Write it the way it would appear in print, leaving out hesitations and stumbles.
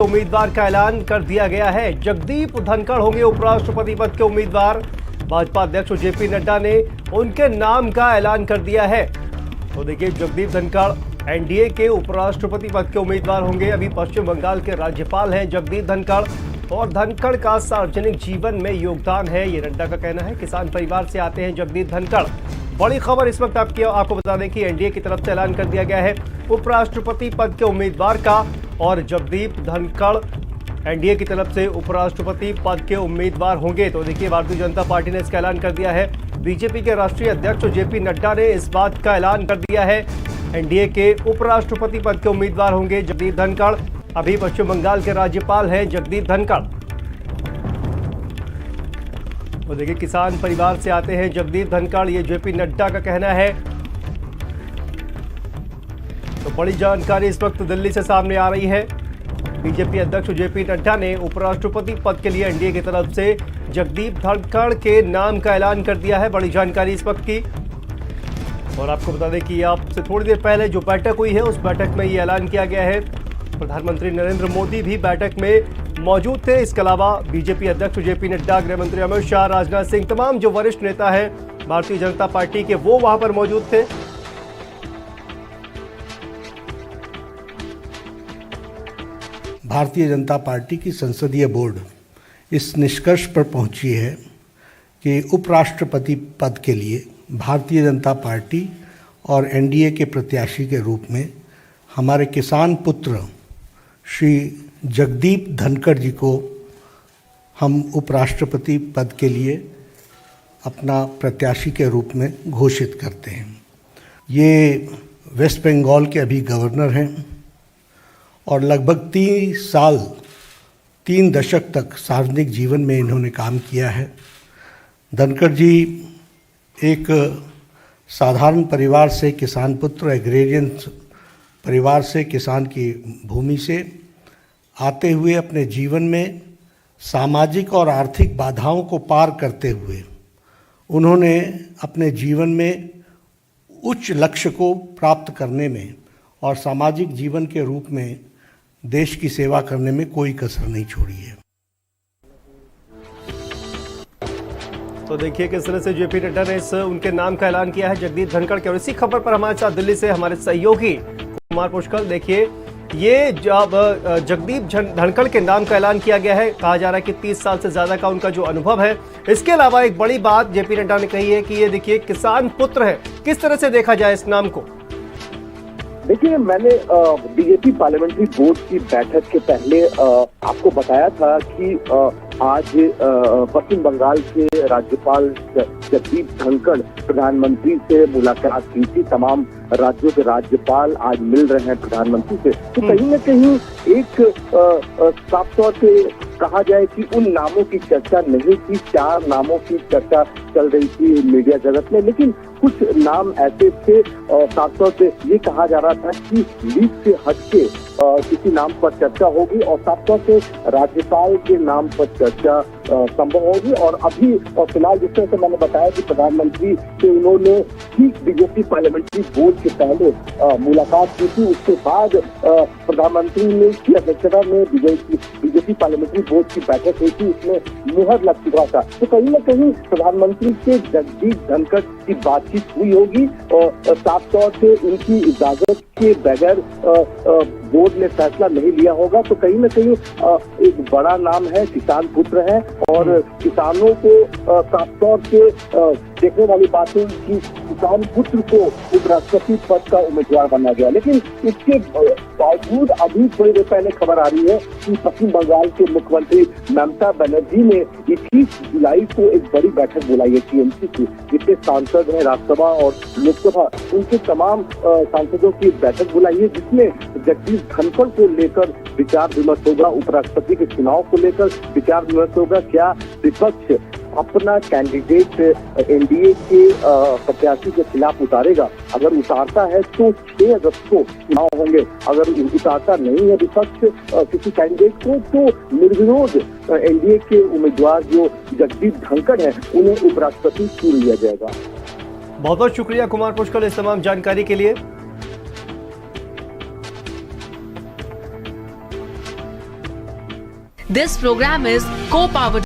उम्मीदवार का ऐलान कर दिया गया है। जगदीप धनखड़ होंगे उपराष्ट्रपति पद के उम्मीदवार। भाजपा अध्यक्ष जेपी नड्डा ने उनके नाम का ऐलान कर दिया है। तो देखिए, जगदीप धनखड़ एनडीए के उपराष्ट्रपति पद के उम्मीदवार होंगे। अभी पश्चिम बंगाल के राज्यपाल हैं जगदीप धनखड़, और धनखड़ का सार्वजनिक जीवन में योगदान है, ये नड्डा का कहना है। किसान परिवार से आते हैं जगदीप धनखड़। बड़ी खबर इस वक्त आपको बता दें कि एनडीए की तरफ से ऐलान कर दिया गया है उपराष्ट्रपति पद के उम्मीदवार का, और जगदीप धनखड़ एनडीए की तरफ से उपराष्ट्रपति पद के उम्मीदवार होंगे। तो देखिए, भारतीय जनता पार्टी ने इसका ऐलान कर दिया है। बीजेपी के राष्ट्रीय अध्यक्ष जेपी नड्डा ने इस बात का ऐलान कर दिया है। एनडीए के उपराष्ट्रपति पद के उम्मीदवार होंगे जगदीप धनखड़। अभी पश्चिम बंगाल के राज्यपाल हैं जगदीप धनखड़। तो देखिए, किसान परिवार से आते हैं जगदीप धनखड़, ये जेपी नड्डा का कहना है। तो बड़ी जानकारी इस वक्त दिल्ली से सामने आ रही है। बीजेपी अध्यक्ष जेपी नड्डा ने उपराष्ट्रपति पद के लिए एनडीए की तरफ से जगदीप धनखड़ के नाम का ऐलान कर दिया है। बड़ी जानकारी इस वक्त की। और आपको बता दें कि आपसे थोड़ी देर पहले जो बैठक हुई है, उस बैठक में ये ऐलान किया गया है। प्रधानमंत्री नरेंद्र मोदी भी बैठक में मौजूद थे। इसके अलावा बीजेपी अध्यक्ष जेपी नड्डा, गृह मंत्री अमित शाह, राजनाथ सिंह, तमाम जो वरिष्ठ नेता हैं भारतीय जनता पार्टी के, वो वहां पर मौजूद थे। भारतीय जनता पार्टी की संसदीय बोर्ड इस निष्कर्ष पर पहुंची है कि उपराष्ट्रपति पद के लिए भारतीय जनता पार्टी और एनडीए के प्रत्याशी के रूप में हमारे किसान पुत्र श्री जगदीप धनखड़ जी को हम उपराष्ट्रपति पद के लिए अपना प्रत्याशी के रूप में घोषित करते हैं। ये वेस्ट बंगाल के अभी गवर्नर हैं और लगभग 30 साल 3 दशक तक सार्वजनिक जीवन में इन्होंने काम किया है। धनखड़ जी एक साधारण परिवार से, किसान पुत्र, एग्रेरियन परिवार से, किसान की भूमि से आते हुए अपने जीवन में सामाजिक और आर्थिक बाधाओं को पार करते हुए उन्होंने अपने जीवन में उच्च लक्ष्य को प्राप्त करने में और सामाजिक जीवन के रूप में देश की सेवा करने में कोई कसर नहीं छोड़ी है। तो देखिए, किस तरह से जेपी नड्डा ने उनके नाम का ऐलान किया है जगदीप धनखड़ के। और इसी खबर पर हमारे साथ दिल्ली से हमारे सहयोगी कुमार पुष्कर। देखिए, ये जब जगदीप धनखड़ के नाम का ऐलान किया गया है, कहा जा रहा है कि 30 साल से ज्यादा का उनका जो अनुभव है। इसके अलावा एक बड़ी बात जेपी नड्डा ने कही है कि ये देखिए, किसान पुत्र है। किस तरह से देखा जाए इस नाम को? देखिए, मैंने बीजेपी पार्लियामेंट्री बोर्ड की बैठक के पहले आपको बताया था कि आज पश्चिम बंगाल के राज्यपाल जगदीप धनखड़ प्रधानमंत्री से मुलाकात की थी। तमाम राज्यों के राज्यपाल आज मिल रहे हैं प्रधानमंत्री से। तो कहीं न कहीं एक साफ तौर पे कहा जाए कि उन नामों की चर्चा नहीं थी। 4 नामों की चर्चा चल रही थी मीडिया जगत में, लेकिन कुछ नाम ऐसे थे और साफ तौर पे ये कहा जा रहा था कि लीग से हटके किसी नाम पर चर्चा होगी और साफ तौर से राज्यपाल के नाम पर चर्चा संभव होगी। और अभी फिलहाल जिस तरह से मैंने बताया कि प्रधानमंत्री से उन्होंने ठीक बीजेपी पार्लियामेंट्री बोर्ड के पहले मुलाकात की थी। उसके बाद प्रधानमंत्री ने की अध्यक्षता में बीजेपी पार्लियामेंट्री बोर्ड की बैठक हुई थी, उसमें मुहर लग चुका था। तो कहीं न कहीं प्रधानमंत्री से जगदीप धनखड़ की बातचीत हुई होगी और साफ तौर से उनकी इजाजत के बगैर बोर्ड ने फैसला नहीं लिया होगा। तो कहीं न कहीं एक बड़ा नाम है, किसान पुत्र है और किसानों को साफ तौर से देखने वाली बात है कि किसान पुत्र को उपराष्ट्रपति पद का उम्मीदवार बनाया गया। लेकिन इसके बावजूद अभी थोड़ी देर पहले खबर आ रही है कि पश्चिम बंगाल के मुख्यमंत्री ममता बनर्जी ने 21 जुलाई को एक बड़ी बैठक बुलाई है टीएमसी की, जिसके सांसद हैं राज्यसभा और लोकसभा, उनके तमाम सांसदों की बैठक बुलाई है, जिसमें जगदीप धनखड़ को लेकर विचार विमर्श होगा, उपराष्ट्रपति के चुनाव को लेकर विचार विमर्श होगा। क्या विपक्ष अपना कैंडिडेट एनडीए के प्रत्याशी के खिलाफ उतारेगा? अगर उतारता है तो 6 अगस्त को चुनाव होंगे। अगर उतारता नहीं है विपक्ष किसी कैंडिडेट को, तो निर्विरोध एनडीए के उम्मीदवार जो जगदीप धनखड़ है उन्हें उपराष्ट्रपति चुन लिया जाएगा। बहुत बहुत शुक्रिया कुमार पुष्कर इस तमाम जानकारी के लिए। This program is co-powered